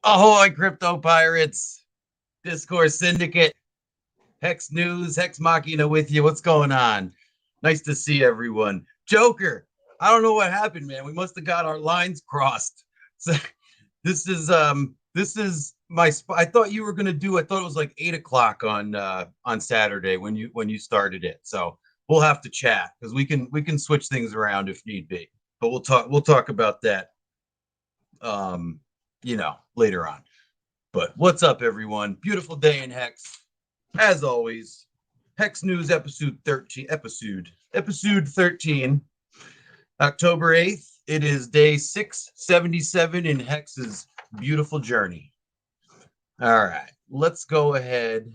Ahoy, crypto pirates! Discourse Syndicate, Hex News, Hex Machina with you. What's going on? Nice to see everyone. Joker, I don't know what happened, man. We must have got our lines crossed. So this is my I thought you were gonna do. I thought it was like 8 o'clock on Saturday when you started it. So we'll have to chat because we can switch things around if need be. But we'll talk about that later on. But what's up, everyone? Beautiful day in Hex. As always, Hex News episode 13, episode 13, October 8th. It is day 677 in Hex's beautiful journey. All right, let's go ahead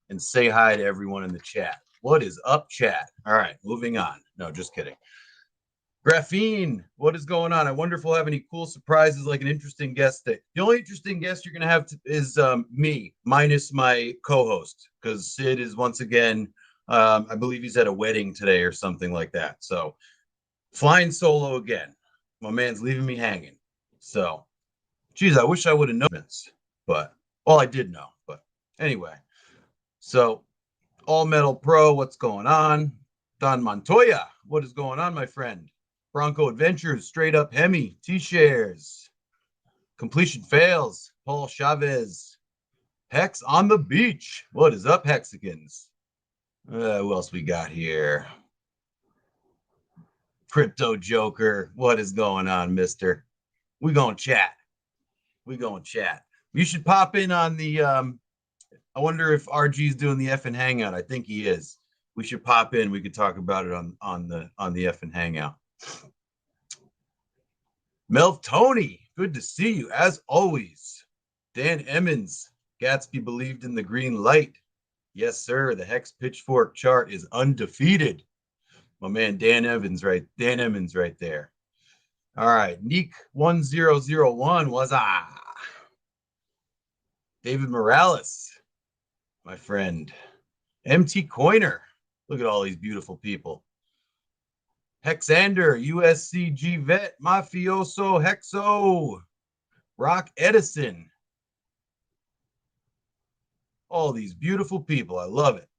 and say hi to everyone in the chat. What is up, chat? All right, moving on. No, just kidding. Graphene, what is going on? I wonder if we'll have any cool surprises, like an interesting guest. The only interesting guest you're going to have is me, minus my co-host, because Sid is once again, I believe he's at a wedding today or something like that. So flying solo again. My man's leaving me hanging. So, geez, I wish I would have known this, but well, I did know. But anyway, so All Metal Pro, what's going on? Don Montoya, what is going on, my friend? Bronco Adventures, Straight Up Hemi, T-Shares, Completion Fails, Paul Chavez, Hex on the Beach. What is up, Hexicans? Who else we got here? Crypto Joker, what is going on, mister? We gonna chat. You should pop in on the, I wonder if RG's doing the FN Hangout. I think he is. We should pop in. We could talk about it on the FN Hangout. Melv Tony, good to see you as always. Dan Emmons, Gatsby believed in the green light. Yes, sir. The Hex Pitchfork chart is undefeated. My man Dan Emmons right there. All right, Neek 1001 was David Morales, my friend. MT Coiner. Look at all these beautiful people. Hexander, USCG vet, Mafioso, Hexo, Rock Edison. All these beautiful people. I love it.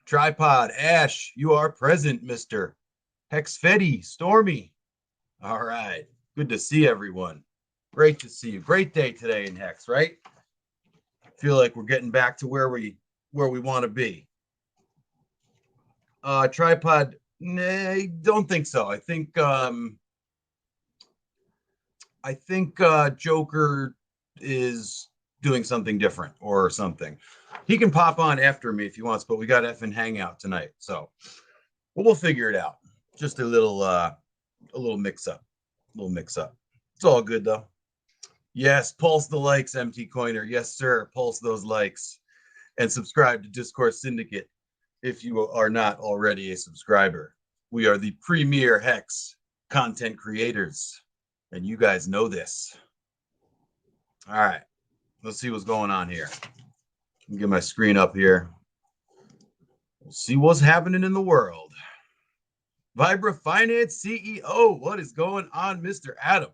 Tripod, Ash, you are present, Mr. Hex Fetty, Stormy. All right. Good to see everyone. Great to see you. Great day today in Hex, right? I feel like we're getting back to where we want to be. Tripod, I don't think so. I think Joker is doing something different or something. He can pop on after me if he wants, but we got FN Hangout tonight, so we'll figure it out. Just a little mix up. It's all good though. Yes, pulse the likes, MT Coiner. Yes, sir. Pulse those likes and subscribe to Discourse Syndicate if you are not already a subscriber. We are the premier Hex content creators, and you guys know this. All right, let's see what's going on here. Get my screen up here. We'll see what's happening in the world. Vibra Finance CEO, what is going on, Mr. Adam?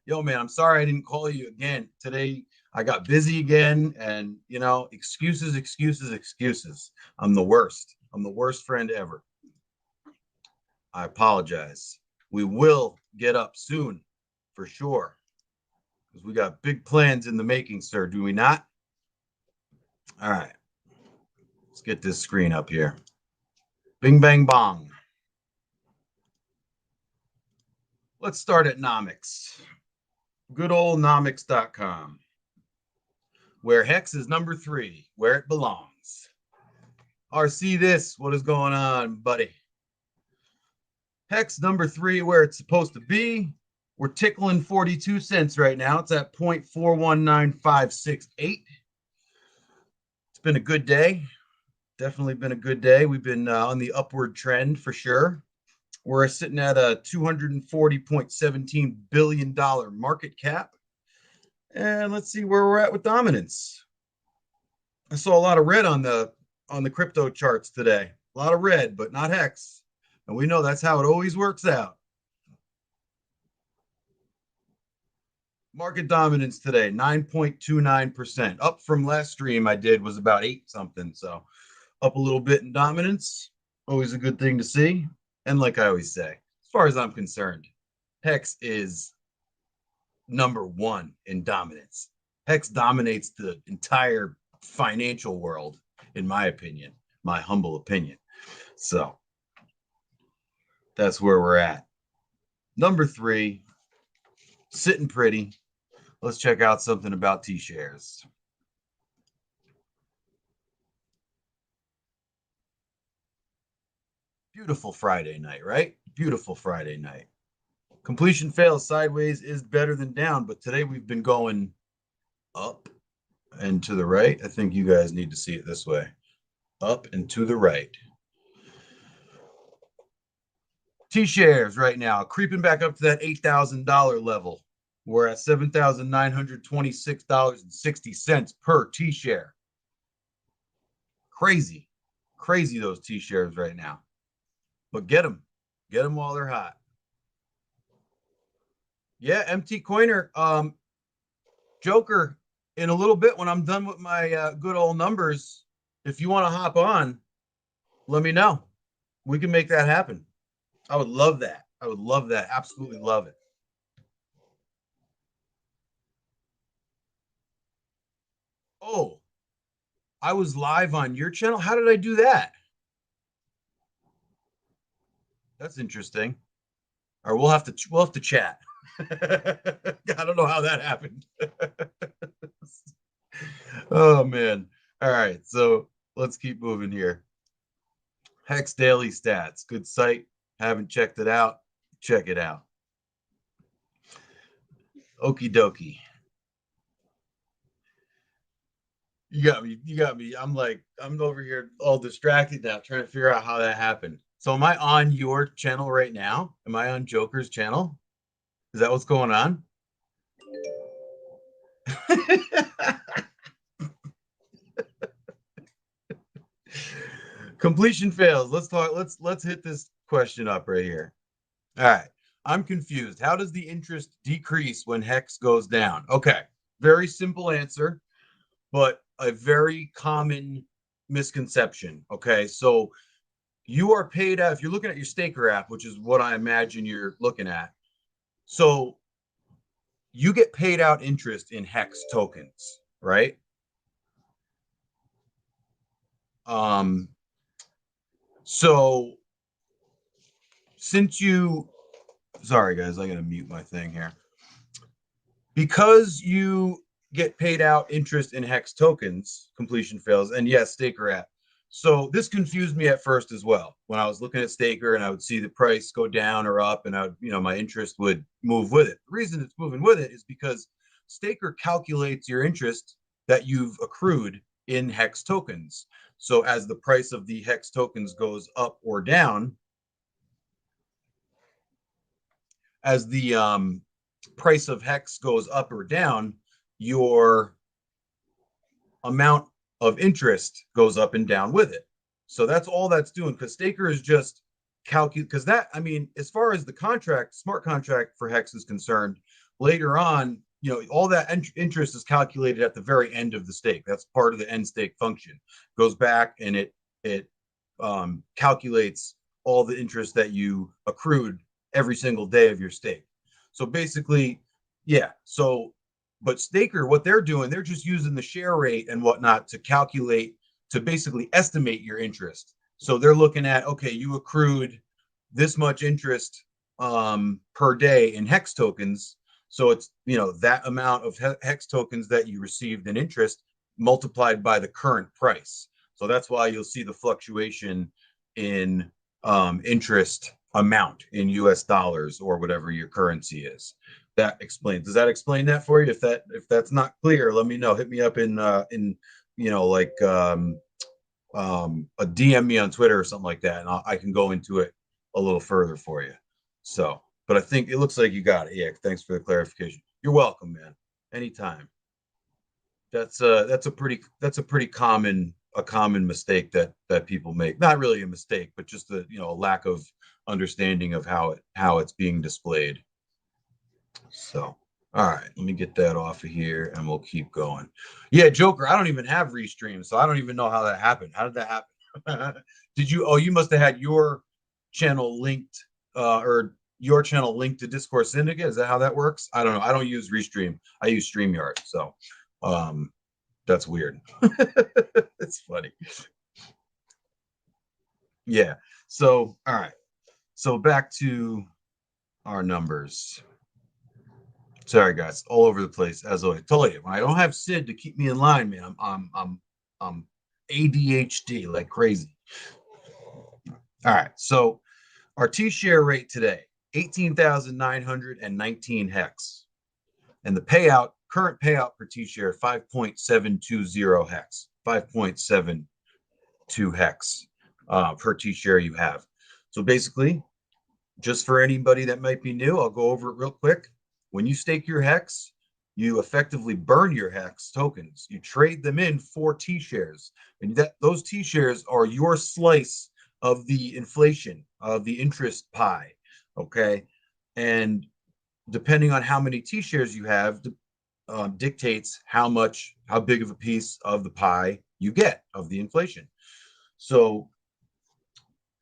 Yo, man, I'm sorry I didn't call you again. Today, I got busy again, and, excuses. I'm the worst. I'm the worst friend ever. I apologize. We will get up soon, for sure, because we got big plans in the making, sir, do we not? All right. Let's get this screen up here. Bing, bang, bong. Let's start at Nomics. Good old nomics.com, where Hex is number 3, where it belongs. RC this, what is going on, buddy? Hex number 3, where it's supposed to be. We're tickling 42 cents right now. It's at 0.419568. It's been a good day. Definitely been a good day. We've been on the upward trend for sure. We're sitting at a $240.17 billion market cap. And let's see where we're at with dominance. I saw a lot of red on the crypto charts today. A lot of red, but not Hex. And we know that's how it always works out. Market dominance today, 9.29%. Up from last stream I did was about 8 something. So up a little bit in dominance. Always a good thing to see. And like I always say, as far as I'm concerned, Hex is #1 in dominance. Hex dominates the entire financial world, in my opinion, my humble opinion. So that's where we're at. #3, sitting pretty. Let's check out something about T-shares. Beautiful Friday night, right? Beautiful Friday night. Completion fails sideways is better than down, but today we've been going up and to the right. I think you guys need to see it this way. Up and to the right. T-shares right now creeping back up to that $8,000 level. We're at $7,926.60 per T-share. Crazy, crazy those T-shares right now. But get them while they're hot. Yeah, MT Coiner, Joker. In a little bit, when I'm done with my good old numbers, if you want to hop on, let me know. We can make that happen. I would love that. I would love that. Absolutely love it. Oh, I was live on your channel. How did I do that? That's interesting. Or we'll have to chat. I don't know how that happened. Oh man. All right. So let's keep moving here. Hex Daily Stats. Good site. Haven't checked it out. Check it out. Okie dokie. You got me. You got me. I'm over here all distracted now, trying to figure out how that happened. So am I on your channel right now? Am I on Joker's channel? Is that what's going on? Completion fails. Let's talk. Let's hit this question up right here. All right. I'm confused. How does the interest decrease when Hex goes down? Okay. Very simple answer, but a very common misconception. Okay. So you are paid out if you're looking at your staker app, which is what I imagine you're looking at. So you get paid out interest in Hex tokens, right? Um, so since you, sorry guys, I gotta mute my thing here. Because you get paid out interest in Hex tokens, completion fails, and yes, staker app. So this confused me at first as well. When I was looking at staker and I would see the price go down or up, and I would, my interest would move with it. The reason it's moving with it is because staker calculates your interest that you've accrued in Hex tokens. So as the price of the Hex tokens goes up or down, as the price of Hex goes up or down, your amount of interest goes up and down with it. So that's all that's doing, because staker is just calculate, because that, I mean, as far as the contract, smart contract for Hex is concerned, later on, all that interest is calculated at the very end of the stake. That's part of the end stake function. Goes back and it calculates all the interest that you accrued every single day of your stake. So basically, yeah. So but staker, what they're doing, they're just using the share rate and whatnot to calculate, to basically estimate your interest. So they're looking at, okay, you accrued this much interest per day in Hex tokens. So it's, that amount of Hex tokens that you received in interest multiplied by the current price. So that's why you'll see the fluctuation in interest amount in US dollars or whatever your currency is. That explains. Does that explain that for you? If that's not clear, let me know. Hit me up in a DM me on Twitter or something like that, and I can go into it a little further for you. So, but I think it looks like you got it. Yeah, thanks for the clarification. You're welcome, man. Anytime. That's a pretty common mistake that people make. Not really a mistake, but just a lack of understanding of how it's being displayed. So, All right, let me get that off of here and we'll keep going. Yeah, Joker, I don't even have Restream, so I don't even know how that happened. How did that happen? Did you? Oh, you must have had your channel linked, or your channel linked to Discourse Syndicate. Is that how that works? I don't know. I don't use Restream. I use StreamYard. So that's weird. It's funny. Yeah. So, all right. So back to our numbers. Sorry, guys, all over the place as always. Told you, when I don't have Sid to keep me in line, man, I'm ADHD like crazy. All right, so our T-share rate today, 18,919 hex, and the payout, current payout per T-share, 5.720 hex, 5.72 hex per T-share you have. So basically, just for anybody that might be new, I'll go over it real quick. When you stake your hex, you effectively burn your hex tokens. You trade them in for T-shares, and those T-shares are your slice of the inflation of the interest pie. Okay, and depending on how many T-shares you have, dictates how big of a piece of the pie you get of the inflation. So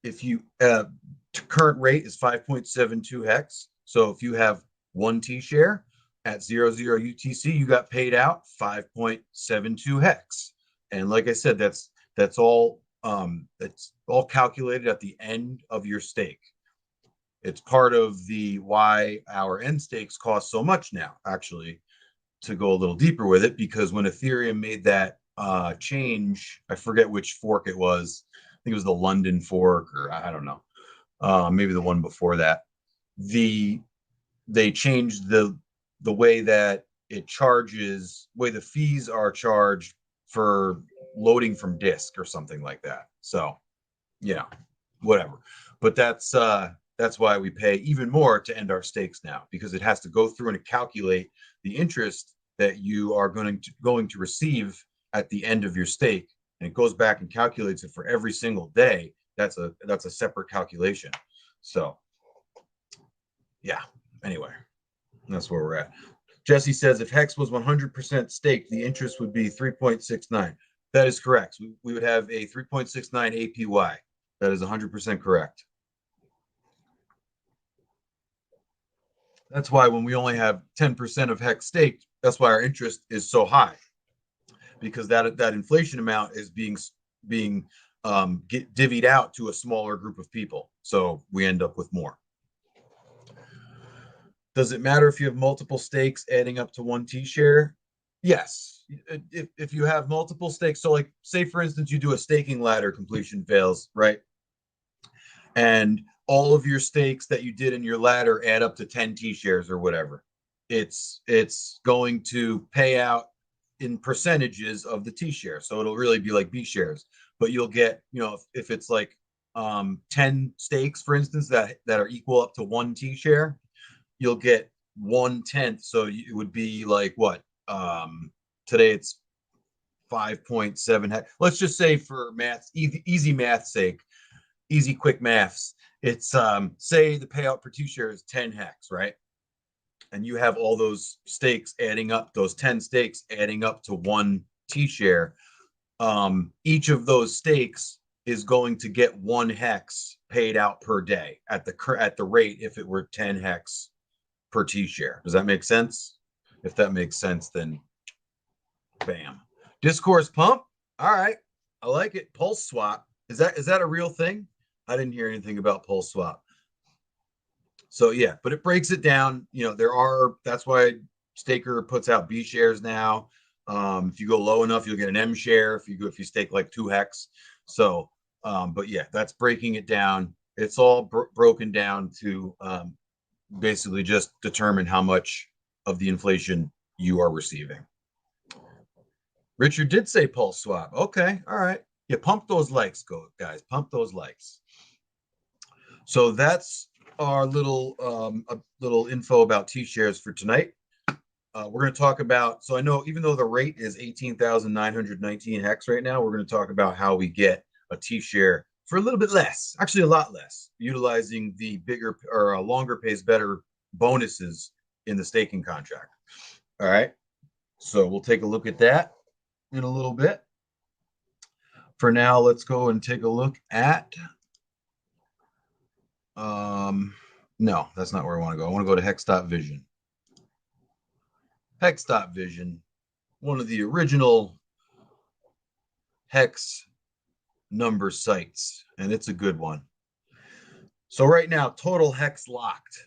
if you current rate is 5.72 hex. So if you have one T share at 00 UTC, you got paid out 5.72 hex. And like I said, that's all calculated at the end of your stake. It's part of the why our end stakes cost so much now, actually, to go a little deeper with it, because when Ethereum made that change, I forget which fork it was. I think it was the London fork, or I don't know, maybe the one before that. They changed the way that it charges, way the fees are charged for loading from disk or something like that. So yeah, whatever. But that's why we pay even more to end our stakes now, because it has to go through and calculate the interest that you are going to receive at the end of your stake, and it goes back and calculates it for every single day. That's a separate calculation. So yeah, anyway, that's where we're at. Jesse says if Hex was 100% staked, the interest would be 3.69. That is correct. We would have a 3.69 APY. That is 100% correct. That's why when we only have 10% of Hex staked, that's why our interest is so high, because that inflation amount is being divvied out to a smaller group of people. So we end up with more. Does it matter if you have multiple stakes adding up to one T-share? Yes. If you have multiple stakes, so like say for instance you do a staking ladder completion fails, right? And all of your stakes that you did in your ladder add up to 10 T-shares or whatever. It's going to pay out in percentages of the T-share. So it'll really be like B shares, but you'll get, if it's like 10 stakes, for instance, that are equal up to one T-share, you'll get 1/10. So it would be like what? Today it's 5.7. Let's just say for math, easy math sake, easy quick maths. It's say the payout per T-share is 10 hex, right? And you have all those stakes adding up, those 10 stakes adding up to one T-share. Each of those stakes is going to get 1 hex paid out per day at the rate if it were 10 hex per T-share. Does that make sense? If that makes sense, then bam. Discourse pump. All right. I like it. Pulse swap. Is that a real thing? I didn't hear anything about pulse swap. So yeah, but it breaks it down. That's why Staker puts out B shares now. If you go low enough, you'll get an M share if you stake like 2 hex. So, but yeah, that's breaking it down. It's all broken down to basically just determine how much of the inflation you are receiving. Richard did say pulse swap. Okay, all right. Yeah, pump those likes, guys. Pump those likes. So that's our little info about T-shares for tonight. We're going to talk about, so I know even though the rate is 18,919 hex right now, we're going to talk about how we get a T-share for a little bit less, actually a lot less, utilizing the bigger or longer pays better bonuses in the staking contract. All right. So we'll take a look at that in a little bit. For now, let's go and take a look at, no, that's not where I want to go. I want to go to hex.vision. Hex.vision, one of the original hex number sites, and it's a good one. So right now, total hex locked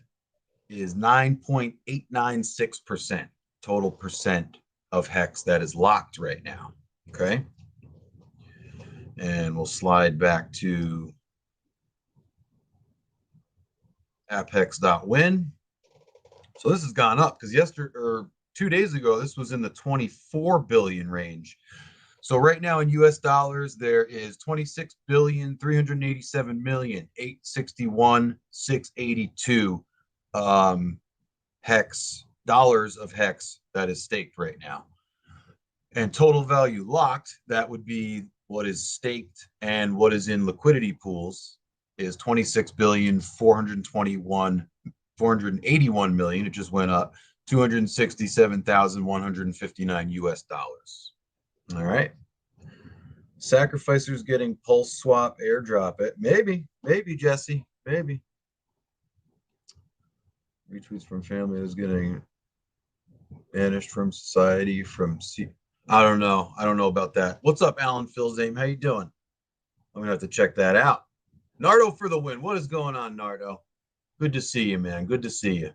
is 9.896% total percent of hex that is locked right now. Okay. And we'll slide back to apphex.win. So this has gone up because yesterday or 2 days ago, this was in the 24 billion range. So right now in US dollars, there is 26,387,861,682 hex dollars of hex that is staked right now. And total value locked, that would be what is staked and what is in liquidity pools, is 26,481,481,000,000. It just went up 267,159 US dollars. All right. Sacrificers getting pulse swap airdrop it. Maybe, Jesse, maybe. Retweets from family is getting banished from society from I don't know about that. What's up, Alan Filzame? How you doing? I'm gonna have to check that out. Nardo for the win. What is going on, Nardo? Good to see you, man. Good to see you.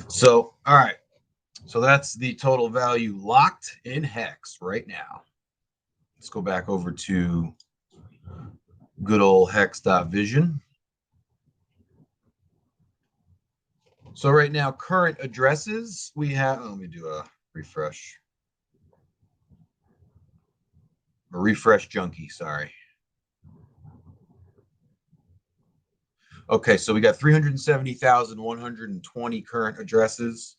So, all right. So that's the total value locked in hex right now. Let's go back over to good old hex.vision. So right now, current addresses, we have, let me do a refresh. A refresh junkie, sorry. Okay, so we got 370,120 current addresses.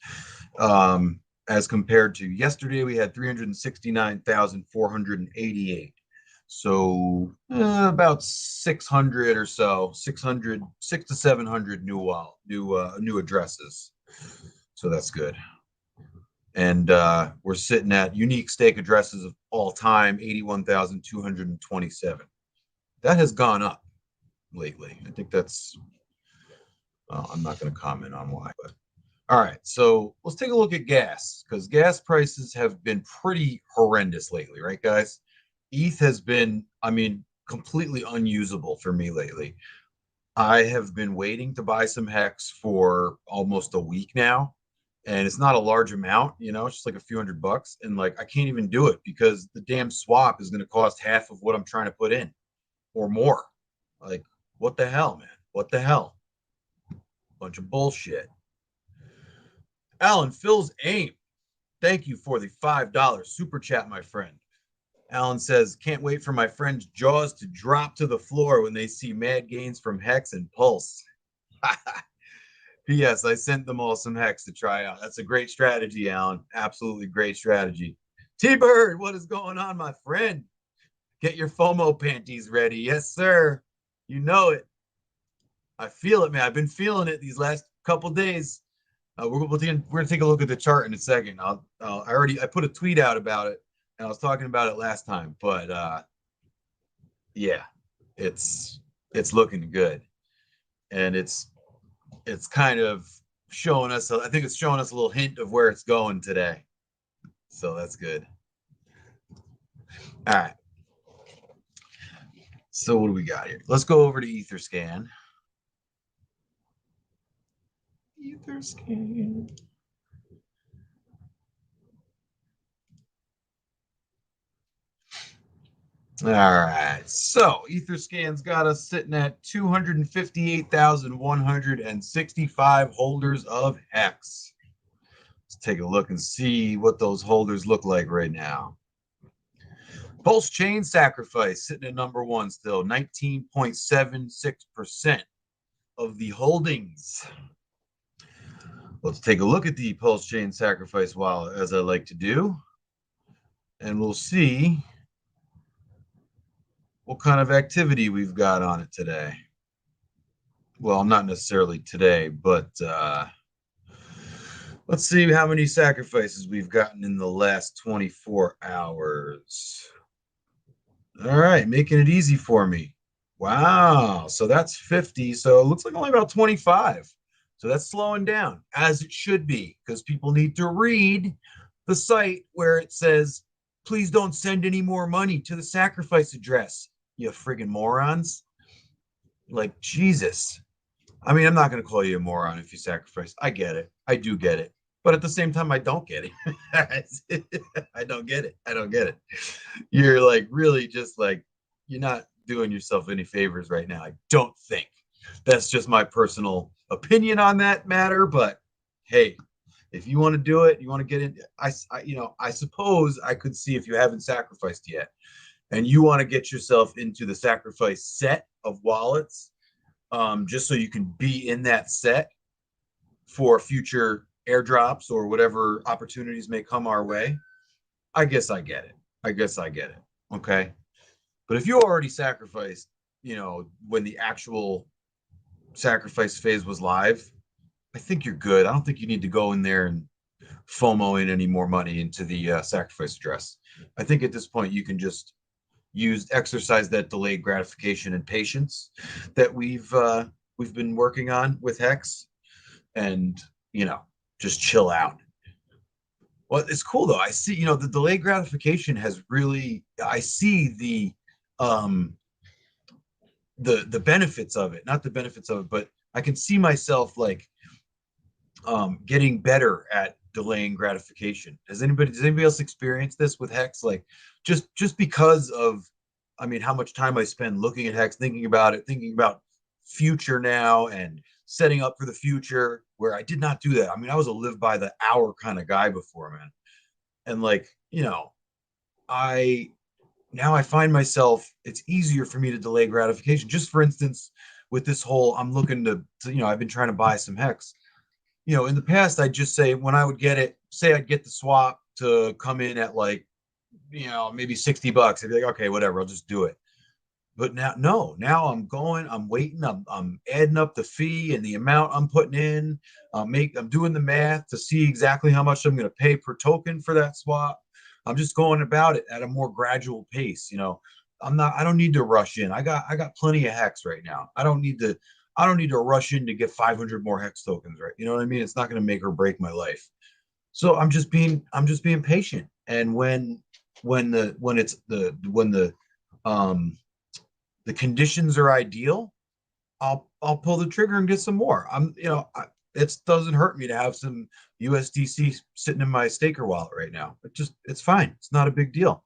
As compared to yesterday, we had 369,488. So about 600 or so, 600 to 700 new addresses. So that's good. And we're sitting at unique stake addresses of all time, 81,227. That has gone up lately. I think that's, I'm not going to comment on why, but all right. So let's take a look at gas, because gas prices have been pretty horrendous lately, right, guys? ETH has been, I mean, completely unusable for me lately. I have been waiting to buy some hex for almost a week now, and it's not a large amount, you know, it's just like a few $100, and like I can't even do it because the damn swap is going to cost half of what I'm trying to put in or more. Like, what the hell, man? What the hell? Bunch of bullshit. Alan, Phil's aim. Thank you for the $5 super chat, my friend. Alan says, can't wait for my friend's jaws to drop to the floor when they see mad gains from Hex and Pulse. P.S. I sent them all some Hex to try out. That's a great strategy, Alan. Absolutely great strategy. T-Bird, what is going on, my friend? Get your FOMO panties ready. Yes, sir. You know it. I feel it, man. I've been feeling it these last couple days. We're gonna take a look at the chart in a second. I put a tweet out about it, and I was talking about it last time. But yeah, it's looking good, and it's kind of showing us. I think it's showing us a little hint of where it's going today. So that's good. All right. So what do we got here? Let's go over to Etherscan. Etherscan. All right, so Etherscan's got us sitting at 258,165 holders of Hex. Let's take a look and see what those holders look like right now. Pulse Chain Sacrifice sitting at number one still, 19.76% of the holdings. Let's take a look at the Pulse Chain Sacrifice wallet, as I like to do, and we'll see what kind of activity we've got on it today. Well, not necessarily today, but Let's see how many sacrifices we've gotten in the last 24 hours. All right, making it easy for me. Wow. So that's 50. So it looks like only about 25. So that's slowing down as it should be because people need to read the site where it says, please don't send any more money to the sacrifice address, you friggin' morons. Like, Jesus. I mean, I'm not going to call you a moron if you sacrifice. I get it. I do get it. But at the same time, I don't get it. I don't get it. I don't get it. You're like really just like, you're not doing yourself any favors right now. I don't think. That's just my personal opinion on that matter. But hey, if you want to do it, you want to get in. I suppose I could see if you haven't sacrificed yet and you want to get yourself into the sacrifice set of wallets, just so you can be in that set for future airdrops or whatever opportunities may come our way. I guess I get it. I guess I get it. Okay. But if you already sacrificed, when the actual sacrifice phase was live, I think you're good. I don't think you need to go in there and FOMO in any more money into the sacrifice address. I think at this point you can just exercise that delayed gratification and patience that we've been working on with Hex, and just chill out. Well, it's cool though. I see, the delayed gratification has really. I see um the benefits of it, not the benefits of it, but I can see myself like getting better at delaying gratification. Does anybody else experience this with Hex? Like just because of, I mean, how much time I spend looking at Hex, thinking about it, thinking about future now and setting up for the future, where I did not do that. I mean, I was a live by the hour kind of guy before, man. And like, I now I find myself, it's easier for me to delay gratification. Just for instance, with this whole, I'm looking to I've been trying to buy some Hex. In the past, I'd just say when I would get it, say I'd get the swap to come in at like, maybe $60. I'd be like, okay, whatever, I'll just do it. But now, no, now I'm waiting, I'm adding up the fee and the amount I'm putting in. I'm doing the math to see exactly how much I'm going to pay per token for that swap. I'm just going about it at a more gradual pace. I don't need to rush in. I got plenty of Hex right now. I don't need to rush in to get 500 more Hex tokens, right? You know what I mean? It's not going to make or break my life. So I'm just being patient. And um the conditions are ideal, I'll pull the trigger and get some more. It doesn't hurt me to have some USDC sitting in my staker wallet right now. It's fine. It's not a big deal.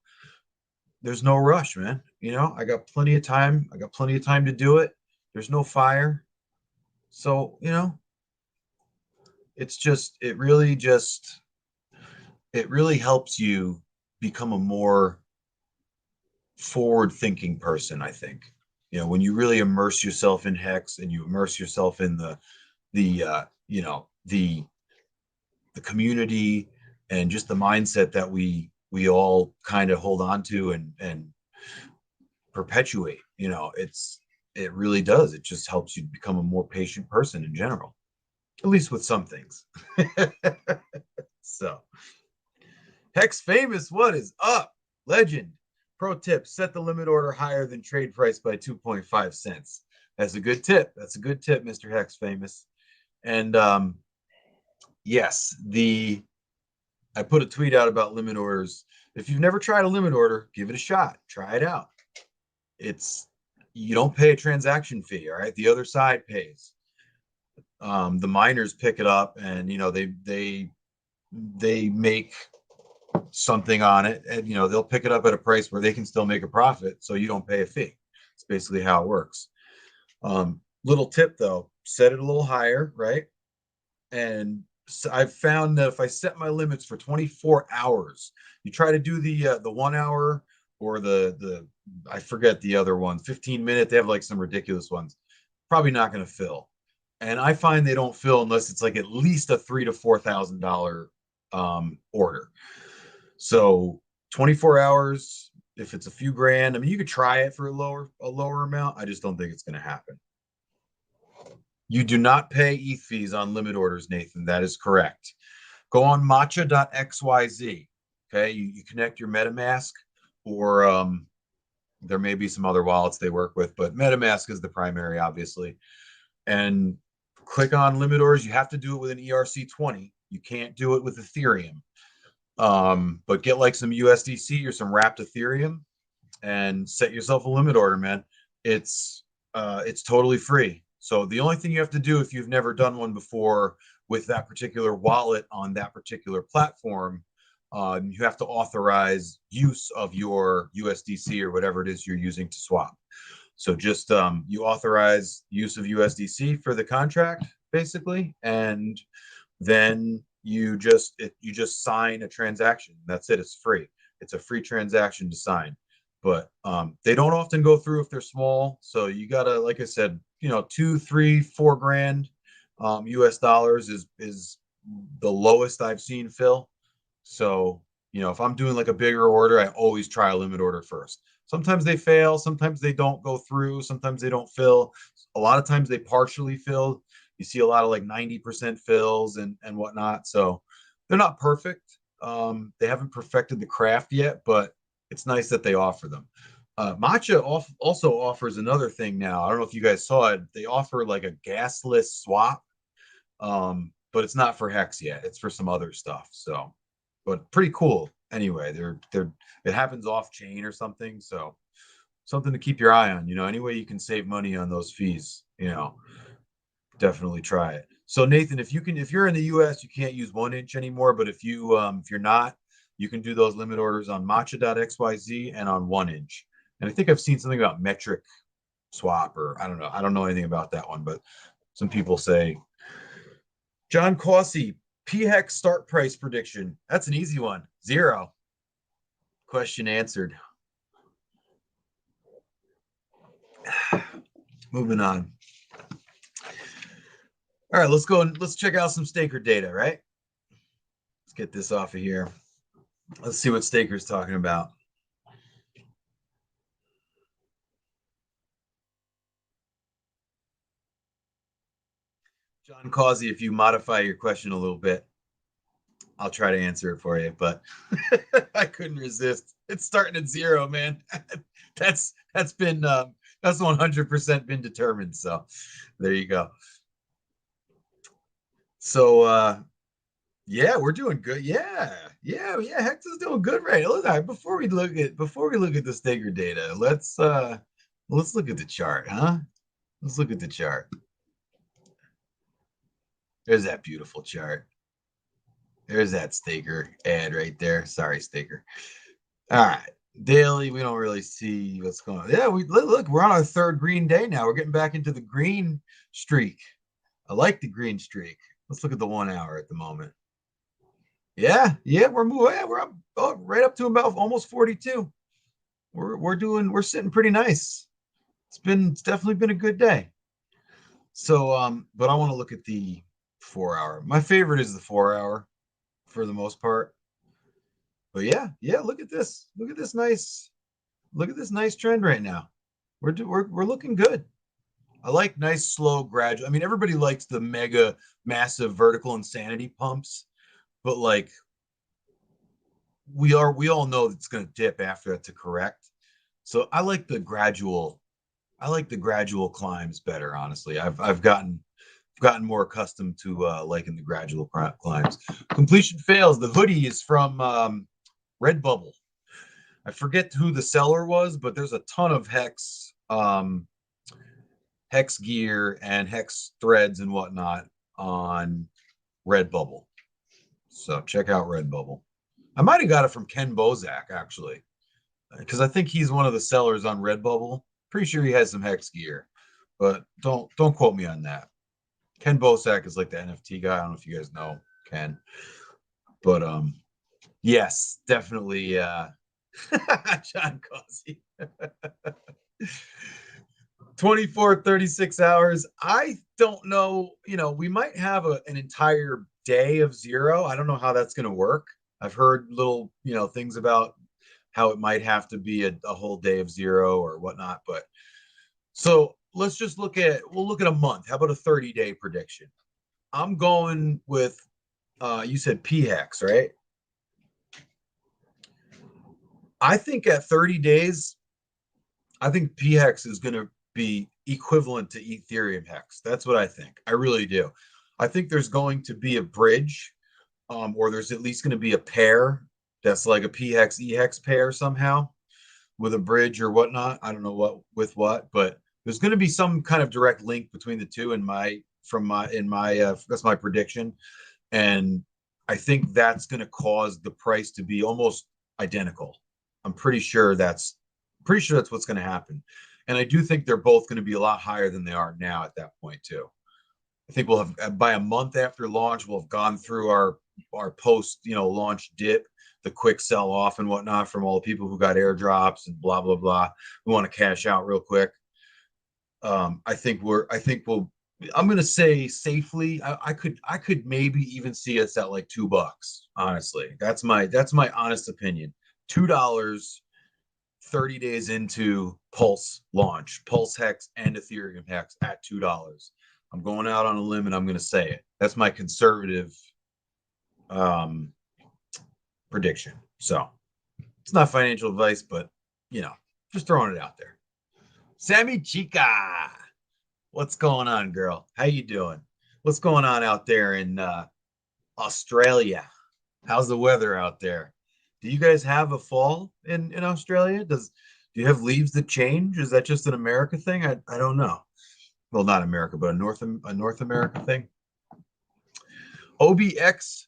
There's no rush, man. I got plenty of time. I got plenty of time to do it. There's no fire. So, it really helps you become a more forward thinking person, I think. When you really immerse yourself in Hex and you immerse yourself in the the community and just the mindset that we all kind of hold on to and perpetuate, it really does. It just helps you become a more patient person in general, at least with some things. So, Hex Famous, what is up? Legend. Pro tip, set the limit order higher than trade price by 2.5 cents. That's a good tip. That's a good tip, Mr. Hex Famous. And yes, I put a tweet out about limit orders. If you've never tried a limit order, give it a shot. Try it out. You don't pay a transaction fee, all right? The other side pays. The miners pick it up, and they make something on it, and they'll pick it up at a price where they can still make a profit, so you don't pay a fee. It's basically how it works. Little tip though, set it a little higher, right? And so I've found that if I set my limits for 24 hours, you try to do the 1 hour or the I forget the other one, 15 minute. They have like some ridiculous ones. Probably not going to fill. And I find they don't fill unless it's like at least a $3,000 to $4,000 order. So 24 hours, if it's a few grand, I mean, you could try it for a lower amount. I just don't think it's going to happen. You do not pay ETH fees on limit orders, Nathan. That is correct. Go on matcha.xyz. Okay, you connect your MetaMask, or there may be some other wallets they work with, but MetaMask is the primary, obviously. And click on limit orders. You have to do it with an ERC20. You can't do it with Ethereum. But get like some USDC or some wrapped Ethereum and set yourself a limit order, man. It's totally free. So the only thing you have to do if you've never done one before with that particular wallet on that particular platform, you have to authorize use of your USDC or whatever it is you're using to swap. So just you authorize use of USDC for the contract, basically, and then you just sign a transaction. That's it. It's free. It's a free transaction to sign. But they don't often go through if they're small. So you gotta, like I said, 2, 3, 4 grand US dollars is the lowest I've seen, Phil. So, if I'm doing like a bigger order, I always try a limit order first. Sometimes they fail, sometimes they don't go through, sometimes they don't fill. A lot of times they partially fill. You see a lot of like 90% fills and whatnot. So they're not perfect. They haven't perfected the craft yet, but it's nice that they offer them. Matcha also offers another thing now. I don't know if you guys saw it. They offer like a gasless swap, but it's not for Hex yet. It's for some other stuff. So, but pretty cool. Anyway, it happens off chain or something. So something to keep your eye on. Any way you can save money on those fees, definitely try it. So Nathan, if you're in the US, you can't use 1inch anymore. But if you're not, you can do those limit orders on matcha.xyz and on 1inch. And I think I've seen something about metric swap, or I don't know. I don't know anything about that one, but some people say. John Causey, PHEX start price prediction. That's an easy one. 0. Question answered. Moving on. All right, let's go and let's check out some staker data, right? Let's get this off of here. Let's see what staker's talking about. John Causey, if you modify your question a little bit, I'll try to answer it for you, but I couldn't resist. It's starting at 0, man. That's 100% been determined. So there you go. So yeah, we're doing good. Yeah. Hex is doing good, right? Look, before we look at the staker data, let's look at the chart, huh? Let's look at the chart. There's that beautiful chart. There's that staker ad right there. Sorry, staker. All right. Daily, we don't really see what's going on. Yeah, look, we're on our 3rd green day now. We're getting back into the green streak. I like the green streak. Let's look at the 1 hour at the moment. Yeah, we're moving. Yeah, we're up right up to about almost 42. We're sitting pretty nice. It's definitely been a good day. So but I want to look at the 4 hour. My favorite is the 4 hour for the most part. But yeah, look at this. Look at this nice trend right now. We're looking good. I like nice, slow, gradual. I mean, everybody likes the mega, massive vertical insanity pumps, but like we all know it's going to dip after that to correct. So I like the gradual climbs better. Honestly, I've gotten more accustomed to liking the gradual climbs. Completion fails. The hoodie is from Redbubble. I forget who the seller was, but there's a ton of Hex gear and Hex threads and whatnot on Redbubble. So check out Redbubble. I might have got it from Ken Bozak, actually, because I think he's one of the sellers on Redbubble. Pretty sure he has some Hex gear, but don't quote me on that. Ken Bozak is like the NFT guy. I don't know if you guys know Ken, but yes, definitely John Causey. 24, 36 hours. I don't know. We might have an entire day of 0. I don't know how that's going to work. I've heard little, things about how it might have to be a whole day of 0 or whatnot. But so let's just we'll look at a month. How about a 30-day prediction? I'm going with You said PHEX, right? I think at 30 days, I think PHEX is going to be equivalent to Ethereum hex. That's what I think. I really do. I think there's going to be a bridge, or there's at least going to be a pair that's like a PHEX EHEX pair somehow with a bridge or whatnot. I don't know what with what, but there's going to be some kind of direct link between the two in my from my in my that's my prediction. And I think that's going to cause the price to be almost identical. I'm pretty sure that's what's going to happen. And I do think they're both going to be a lot higher than they are now at that point too. I think we'll have by a month after launch, we'll have gone through our post, launch dip, the quick sell off and whatnot from all the people who got airdrops and blah blah blah. We want to cash out real quick. I think we'll. I'm gonna say safely. I could maybe even see us at like $2. Honestly, that's my honest opinion. $2. 30 days into Pulse launch, Pulse Hex and Ethereum Hex at $2. I'm going out on a limb and I'm going to say it. That's my conservative um, prediction. So it's not financial advice, but just throwing it out there. Sammy Chica, what's going on, girl? How you doing? What's going on out there in Australia? How's the weather out there? Do you guys have a fall in Australia? Do you have leaves that change? Is that just an America thing? I don't know. Well, not America, but a North America thing. OBX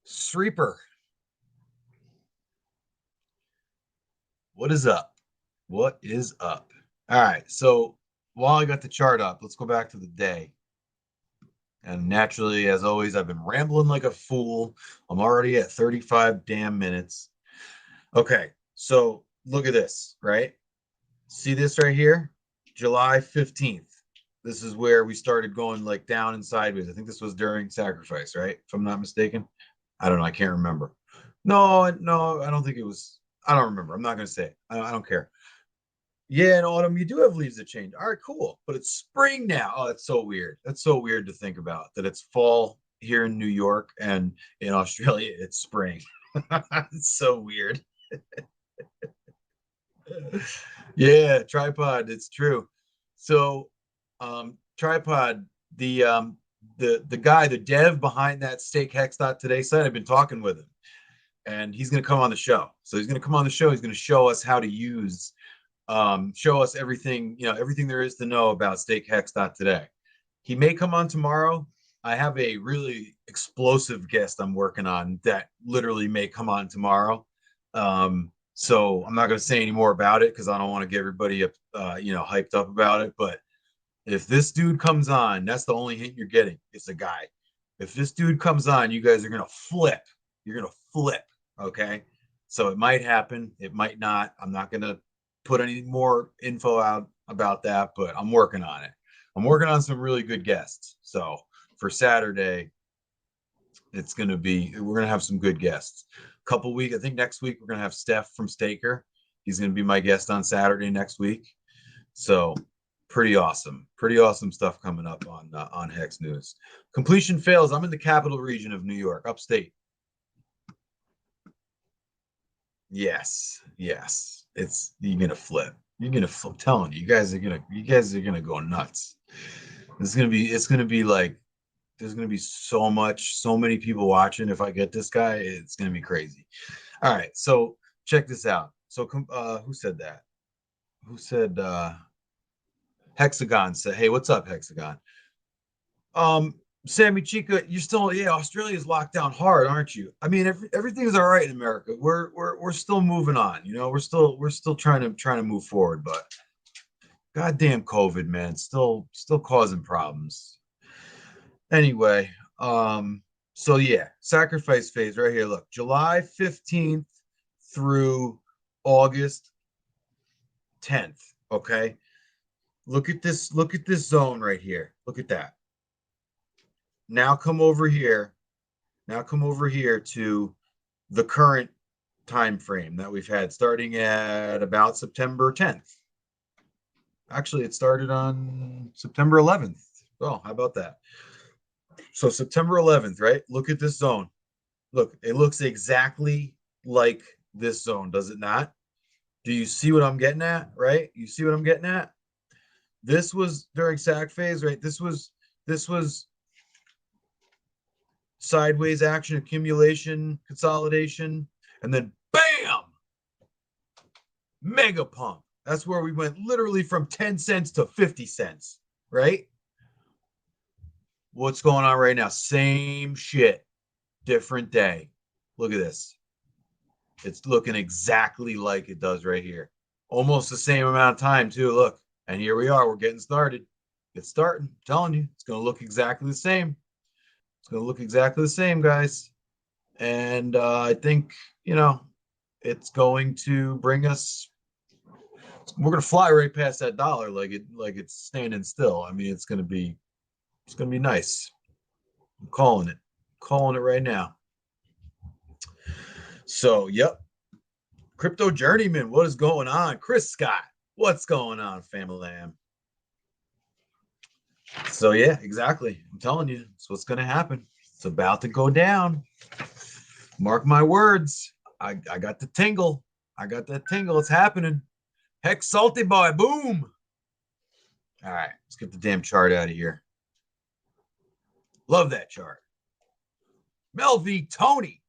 Sreeper. What is up? What is up? All right. So while I got the chart up, let's go back to the day. And naturally, as always, I've been rambling like a fool. I'm already at 35 damn minutes. Okay. So look at this, right? See this right here? July 15th. This is where we started going like down and sideways. I think this was during sacrifice, right? If I'm not mistaken. I don't know. I can't remember. No, no, I don't think it was. I don't remember. I'm not going to say it. I don't care. Yeah, in autumn, you do have leaves that change. All right, cool. But it's spring now. Oh, that's so weird. That's so weird to think about that it's fall here in New York and in Australia, it's spring. It's so weird. Yeah, tripod. It's true. So, tripod. The guy, the dev behind that stakehex.today site, I've been talking with him, and he's going to come on the show. So he's going to come on the show. He's going to show us how to use, show us everything, everything there is to know about stakehex.today. He may come on tomorrow. I have a really explosive guest I'm working on that literally may come on tomorrow. So I'm not going to say any more about it because I don't want to get everybody hyped up about it. But if this dude comes on, that's the only hint you're getting. It's a guy. If this dude comes on, you guys are going to flip. You're going to flip. Okay. So it might happen. It might not. I'm not going to put any more info out about that, but I'm working on it. I'm working on some really good guests. So for Saturday, we're going to have some good guests. Couple weeks, I think next week we're going to have Steph from Staker. He's going to be my guest on Saturday next week. So pretty awesome stuff coming up on Hex News. Completion fails. I'm in the capital region of New York, upstate. Yes. You're gonna flip. I'm telling you, you guys are gonna go nuts. It's gonna be like there's gonna be so many people watching. If I get this guy, it's gonna be crazy. All right, so check this out. So who said that? Who said Hexagon said, hey, what's up, Hexagon? Um, Sammy Chica, you're still, yeah, Australia's locked down hard, aren't you? I mean, everything's all right in America. We're still moving on. We're still trying to move forward, but goddamn COVID, man, still causing problems. Anyway, so yeah, sacrifice phase right here. Look, July 15th through August 10th. Okay. Look at this zone right here. Look at that. Now come over here. Now come over here to the current time frame that we've had starting at about September 10th. Actually, it started on September 11th. Oh, how about that? So September 11th, right? Look at this zone. Look, it looks exactly like this zone, does it not? Do you see what I'm getting at, right? You see what I'm getting at? This was during SAC phase, right? This was sideways action, accumulation, consolidation, and then bam, mega pump. That's where we went literally from 10 cents to 50 cents, right? What's going on right now? Same shit, different day. Look at this. It's looking exactly like it does right here. Almost the same amount of time, too. Look, and here we are. We're getting started. It's starting. I'm telling you, it's going to look exactly the same. It's going to look exactly the same, guys. And I think, it's going to bring us. We're going to fly right past that dollar like it's standing still. I mean, it's going to be nice. I'm calling it right now. So, yep. Crypto Journeyman, what is going on? Chris Scott, what's going on, family? So, yeah, exactly. I'm telling you, it's what's going to happen. It's about to go down. Mark my words. I got the tingle. I got that tingle. It's happening. Hex Salty Boy, boom. All right, let's get the damn chart out of here. Love that chart. Mel V. Tony,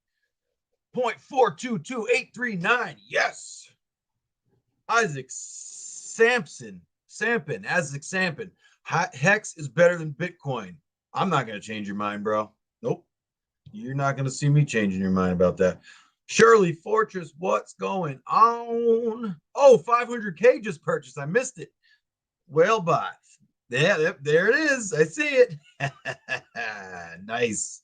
0.422839. Yes. Isaac Sampson, Hex is better than Bitcoin. I'm not going to change your mind, bro. Nope. You're not going to see me changing your mind about that. Shirley Fortress, what's going on? Oh, 500K just purchased. I missed it. Whalebot. Yeah, there it is. I see it. Nice.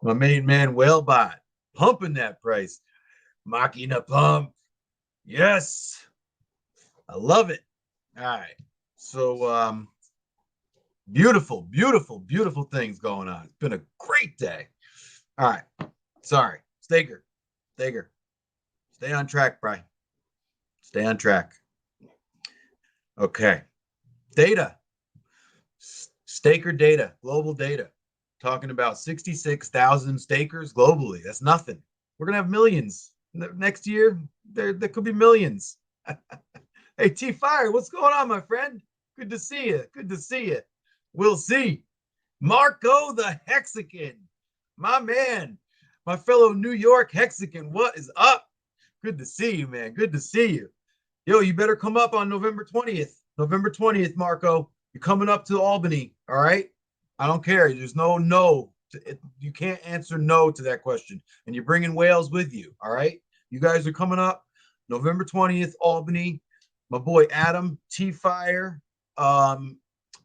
My main man, Whalebot, pumping that price. Machina pump. Yes. I love it. All right. So beautiful, beautiful, beautiful things going on. It's been a great day. All right. Sorry. Staker. Stay on track, Bri. Stay on track. Okay. Data. Staker data, global data. Talking about 66,000 stakers globally. That's nothing. We're gonna have millions. Next year, there could be millions. Hey, T Fire, what's going on, my friend? Good to see you. Good to see you. We'll see. Marco the Hexagon, my man, my fellow New York Hexagon. What is up? Good to see you, man. Good to see you. Yo, you better come up on November 20th. November 20th, Marco. You're coming up to Albany. All right. I don't care. There's no. You can't answer no to that question. And you're bringing whales with you. All right. You guys are coming up November 20th, Albany. My boy Adam, T Fire,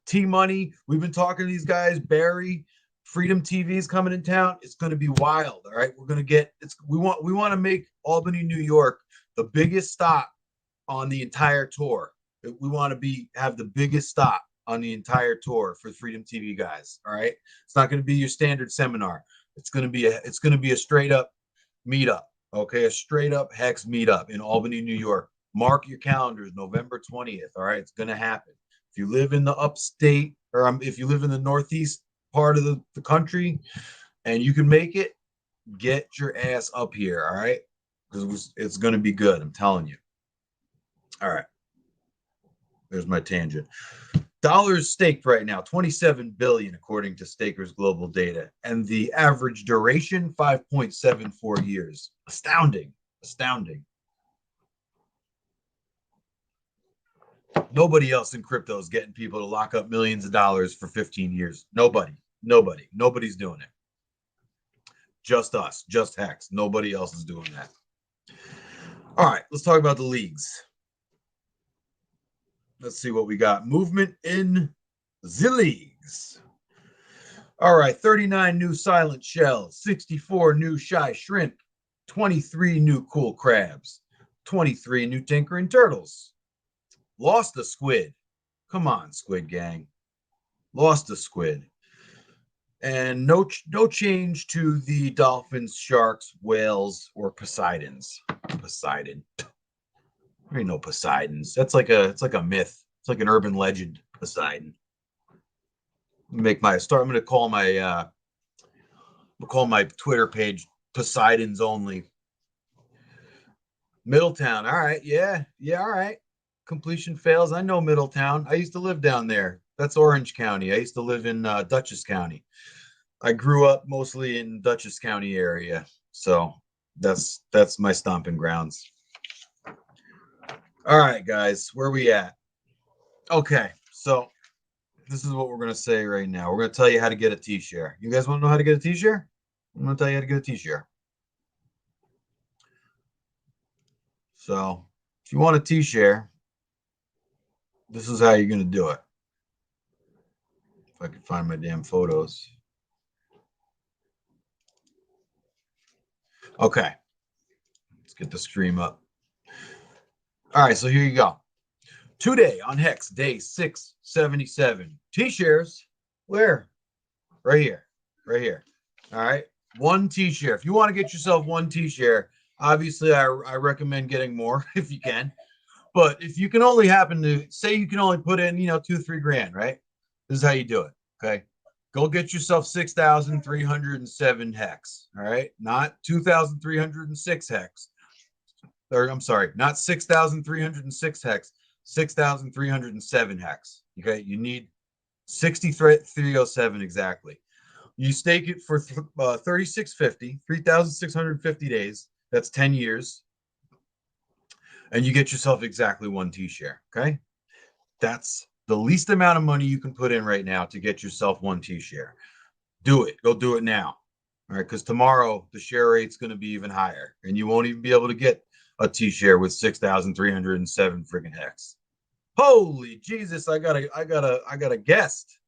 T Money. We've been talking to these guys. Barry, Freedom TV is coming in town. It's going to be wild. All right. We're going to get it's we want to make Albany, New York the biggest stop on the entire tour. We want to have the biggest stop on the entire tour for Freedom TV guys. All right. It's not going to be your standard seminar. It's going to be a straight up meetup. Okay. A straight up Hex meetup in Albany, New York. Mark your calendars, November 20th. All right. It's going to happen. If you live in the upstate or if you live in the Northeast part of the country and you can make it, get your ass up here. All right. Because it's going to be good. I'm telling you. All right. There's my tangent. Dollars staked right now, 27 billion according to Stakers Global Data, and the average duration 5.74 years. Astounding. Nobody else in crypto is getting people to lock up millions of dollars for 15 years. Nobody's doing it. Just us, just Hex. Nobody else is doing that. All right, let's talk about the leagues. Let's see what we got. Movement in the leagues. All right, 39 new silent shells, 64 new shy shrimp, 23 new cool crabs, 23 new tinkering turtles. Lost a squid. Come on, squid gang. Lost a squid. And no change to the dolphins, sharks, whales, or Poseidons. Poseidon. There ain't no Poseidons. It's like a myth. It's like an urban legend, Poseidon. Make my start. I'm gonna call my Twitter page Poseidon's Only. Middletown. All right. Yeah. Yeah. All right. Completion fails. I know Middletown. I used to live down there. That's Orange County. I used to live in Dutchess County. I grew up mostly in Dutchess County area. So that's my stomping grounds. All right, guys, where we at? Okay, so this is what we're gonna say right now. We're gonna tell you how to get a T-share. You guys want to know how to get a T-share? I'm gonna tell you how to get a T-share. So if you want a T-share, this is how you're gonna do it. If I can find my damn photos. Okay, let's get the stream up. All right, so here you go. Today on Hex, day 677. T-shares, where? Right here, right here. All right, one T-share. If you want to get yourself one T-share, obviously I recommend getting more if you can. But if you can only happen to say you can only put in, 2-3 grand, right? This is how you do it. Okay. Go get yourself 6,307 hex. All right. Not 2,306 hex. Or I'm sorry, not 6,306 hex, 6,307 hex. Okay. You need 6307 exactly. You stake it for 3650, 3,650 days. That's 10 years. And you get yourself exactly one T-share. Okay. That's the least amount of money you can put in right now to get yourself one T-share. Do it. Go do it now. All right. Because tomorrow the share rate's going to be even higher and you won't even be able to get a T-share with 6,307 friggin' hex. Holy Jesus. I got a guest.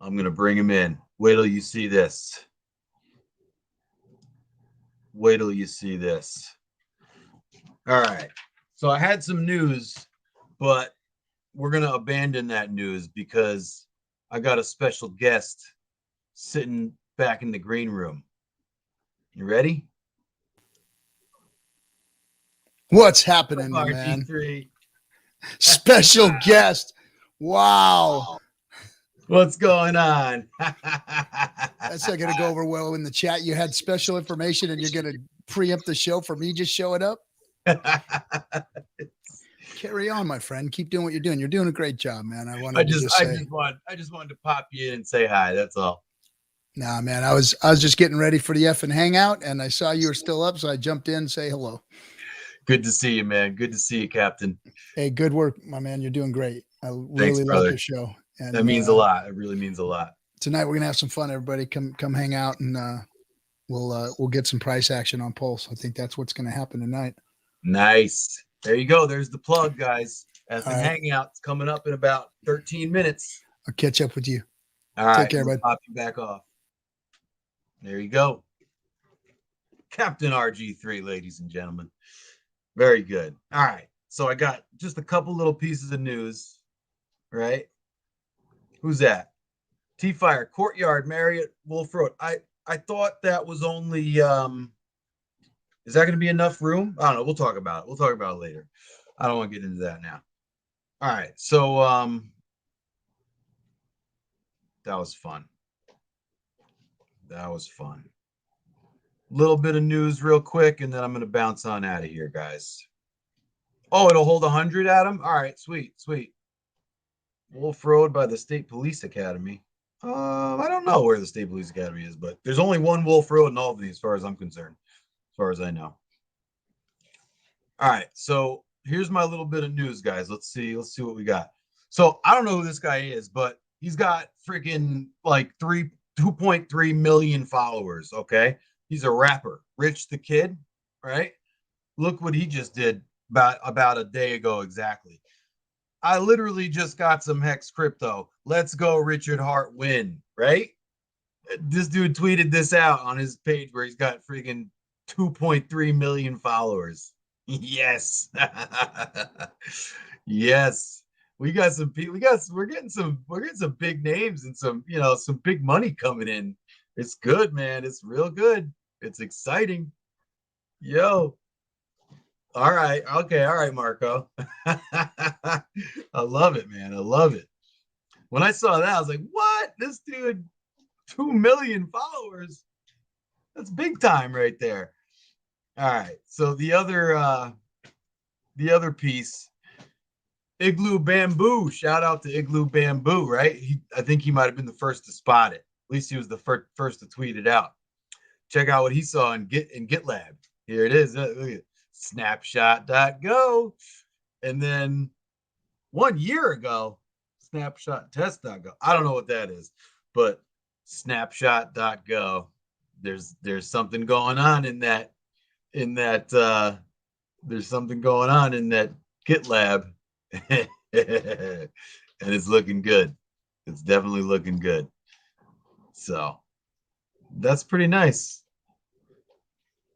I'm going to bring him in. Wait till you see this. Wait till you see this. All right. So I had some news, but we're going to abandon that news because I got a special guest sitting back in the green room. You ready? What's happening, my man? Special guest. Wow. What's going on? That's not going to go over well in the chat. You had special information and you're going to preempt the show for me just showing up? Carry on, my friend. Keep doing what you're doing. You're doing a great job, man. I just wanted to pop you in and say hi. That's all. Nah, man. I was just getting ready for the FN Hangout and I saw you were still up, so I jumped in and say hello. Good to see you, man. Good to see you, Captain. Hey, good work, my man. You're doing great. I really like your show. And that means a lot. It really means a lot. Tonight we're gonna have some fun. Everybody, come hang out, and we'll get some price action on Pulse. I think that's what's gonna happen tonight. Nice. There you go. There's the plug, guys. FN Hangout's coming up in about 13 minutes. I'll catch up with you. All right. Take care, bud. Pop you back off. There you go. Captain RG3, ladies and gentlemen. Very good. All right. So I got just a couple little pieces of news, right? Who's that? T-Fire, Courtyard, Marriott, Wolf Road. I thought that was only, is that going to be enough room? I don't know. We'll talk about it. We'll talk about it later. I don't want to get into that now. All right. So, that was fun. That was fun. Little bit of news real quick, and then I'm going to bounce on out of here, guys. Oh, it'll hold 100, Adam? All right, sweet. Wolf Road by the State Police Academy. I don't know where the State Police Academy is, but there's only one Wolf Road in Albany, as far as I'm concerned, as far as I know. All right, so here's my little bit of news, guys. Let's see what we got. So I don't know who this guy is, but he's got freaking like 2.3 million followers. Okay. He's a rapper, Rich the Kid, right? Look what he just did about a day ago exactly. I literally just got some Hex crypto. Let's go, Richard Hart win, right? This dude tweeted this out on his page where he's got freaking 2.3 million followers. Yes. Yes. We're getting some big names and some big money coming in. It's good, man. It's real good. It's exciting. Yo. All right. Okay. All right, Marco. I love it, man. I love it. When I saw that, I was like, what? This dude, 2 million followers. That's big time right there. All right. So the other piece, Igloo Bamboo. Shout out to Igloo Bamboo, right? I think he might have been the first to spot it. At least he was the first to tweet it out. Check out what he saw in GitLab. Here it is. Look at snapshot.go. And then 1 year ago, snapshot test.go. I don't know what that is, but snapshot.go. There's something going on in that there's something going on in that GitLab. And it's looking good. It's definitely looking good. So that's pretty nice.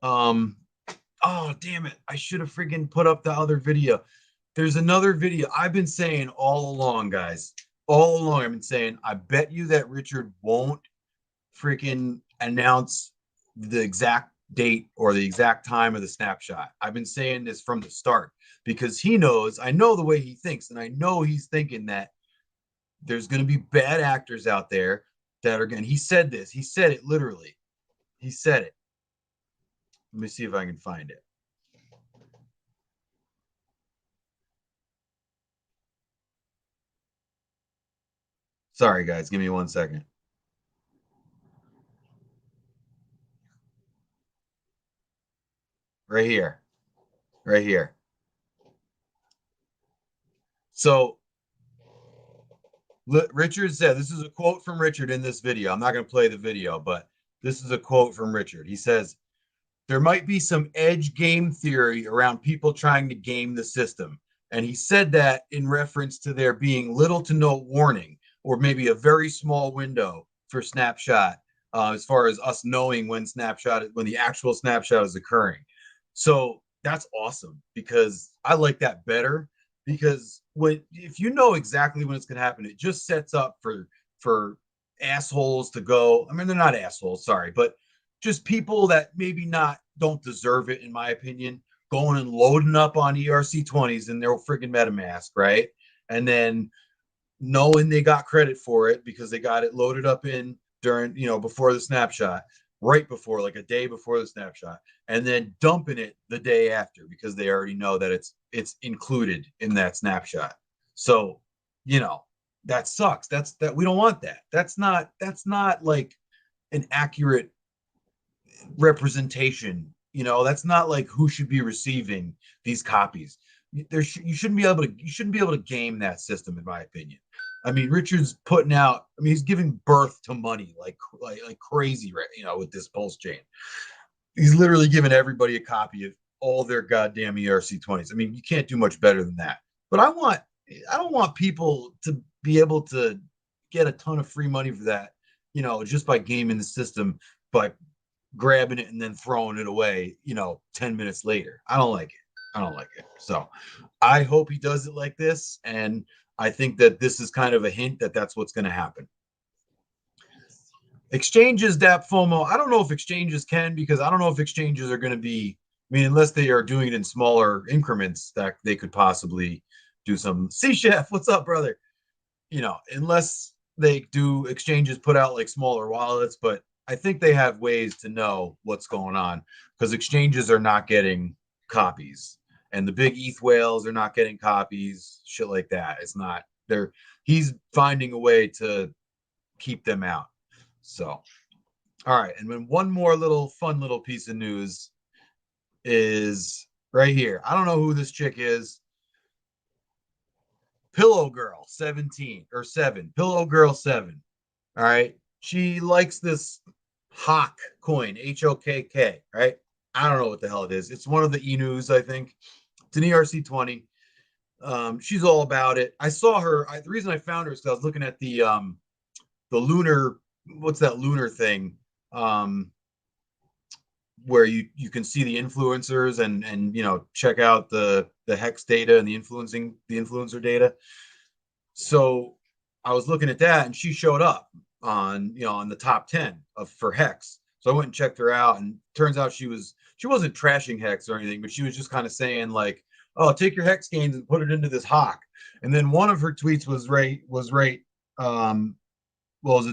Oh damn it, I should have freaking put up the other video. There's another video. I've been saying all along, guys, all along I've been saying, I bet you that Richard won't freaking announce the exact date or the exact time of the snapshot. I've been saying this from the start because he knows, I know the way he thinks, and I know he's thinking that there's going to be bad actors out there that are going to, he said this, he said it literally. He said it. Let me see if I can find it. Sorry, guys. Give me 1 second. Right here. Right here. So Richard said, this is a quote from Richard in this video. I'm not going to play the video, but this is a quote from Richard. He says, there might be some edge game theory around people trying to game the system. And he said that in reference to there being little to no warning, or maybe a very small window for snapshot, as far as us knowing when the actual snapshot is occurring. So that's awesome, because I like that better, because if you know exactly when it's going to happen, it just sets up for assholes to go. I mean, they're not assholes, sorry, but just people that maybe don't deserve it, in my opinion, going and loading up on ERC20s in their freaking MetaMask, right? And then knowing they got credit for it because they got it loaded up in during, before the snapshot, right before, like a day before the snapshot, and then dumping it the day after because they already know that it's included in that snapshot. So, that sucks. That we don't want that. That's not like an accurate representation. That's not like who should be receiving these copies. You shouldn't be able to game that system, in my opinion. I mean, Richard's putting out, he's giving birth to money like crazy, right? With this pulse chain. He's literally giving everybody a copy of all their goddamn ERC20s. I mean, you can't do much better than that. But I don't want people to be able to get a ton of free money for that, just by gaming the system, by grabbing it and then throwing it away, 10 minutes later. I don't like it. So I hope he does it like this. And I think that this is kind of a hint that that's what's going to happen. Exchanges, DAP FOMO. I don't know if exchanges can, because I don't know if exchanges are going to be, unless they are doing it in smaller increments, that they could possibly do some. C-Chef, what's up, brother? Unless they do, exchanges put out like smaller wallets, but I think they have ways to know what's going on, because exchanges are not getting copies, and the big ETH whales are not getting copies, shit like that. It's not there. He's finding a way to keep them out. So, all right. And then one more fun little piece of news is right here. I don't know who this chick is. Pillow Girl 17 or 7. Pillow Girl 7. All right. She likes this HOK coin, HOKK, right? I don't know what the hell it is. It's one of the e-news, I think. It's an ERC20. She's all about it. I saw her. The reason I found her is because I was looking at the lunar, what's that lunar thing? Where you can see the influencers and check out the hex data and the influencer data. So I was looking at that, and she showed up on the top 10 for hex. So I went and checked her out, and turns out she wasn't trashing hex or anything, but she was just kind of saying like, oh, take your hex gains and put it into this HOK. And then one of her tweets was right well, it was a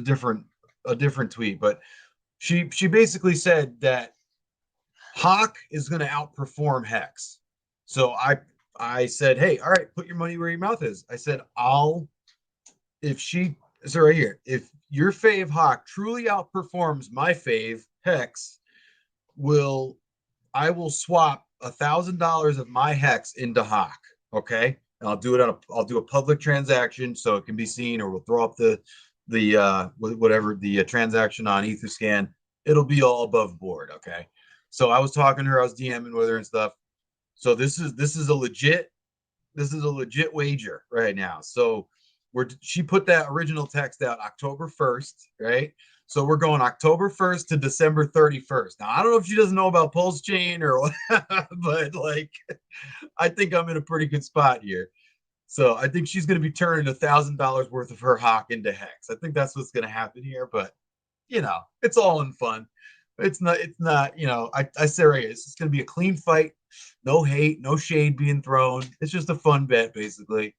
different tweet, but she basically said that Hawk is going to outperform Hex. So I said, hey, all right, put your money where your mouth is. I said, if she, so right here, if your fave Hawk truly outperforms my fave Hex, will I will swap $1,000 of my Hex into Hawk. Okay. And I'll do a public transaction so it can be seen, or we'll throw up whatever the transaction on Etherscan. It'll be all above board. Okay. So I was talking to her, I was DMing with her and stuff. So this is a legit wager right now. So she put that original text out October 1st, right? So we're going October 1st to December 31st. Now I don't know if she doesn't know about Pulse Chain or what, but like I think I'm in a pretty good spot here. So I think she's going to be turning $1,000 worth of her Hawk into Hex. I think that's what's going to happen here. But it's all in fun. It's not, I say right here, it's going to be a clean fight. No hate, no shade being thrown. It's just a fun bet, basically.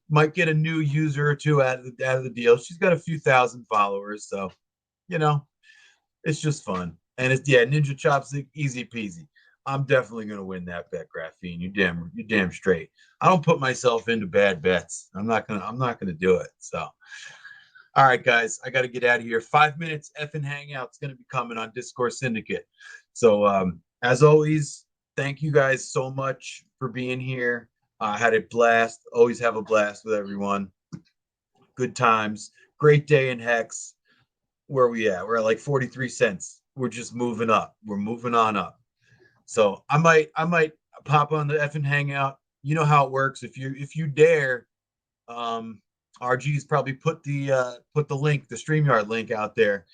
Might get a new user or two out of the deal. She's got a few thousand followers, so you know, it's just fun. And it's Ninja Chopstick, easy peasy. I'm definitely gonna win that bet, Graphene. You damn straight. I don't put myself into bad bets. I'm not gonna do it. So all right, guys, I got to get out of here. 5 minutes. FN Hangout's going to be coming on Discourse Syndicate. So, as always, thank you guys so much for being here. I had a blast. Always have a blast with everyone. Good times. Great day in Hex. Where are we at? We're at like 43 cents. We're just moving up. We're moving on up. So I might pop on the FN Hangout. You know how it works. If you dare, RG's probably put the link, the StreamYard link out there.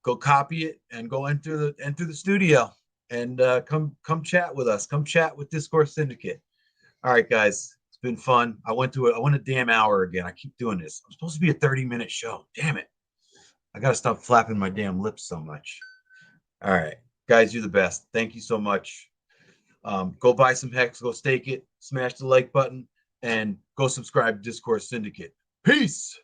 Go copy it and go enter the studio and come chat with us. Come chat with Discourse Syndicate. All right, guys. It's been fun. I went a damn hour again. I keep doing this. I'm supposed to be a 30-minute show. Damn it. I gotta stop flapping my damn lips so much. All right. Guys, you're the best. Thank you so much. Go buy some Hex, go stake it, smash the like button, and go subscribe to Discourse Syndicate. Peace.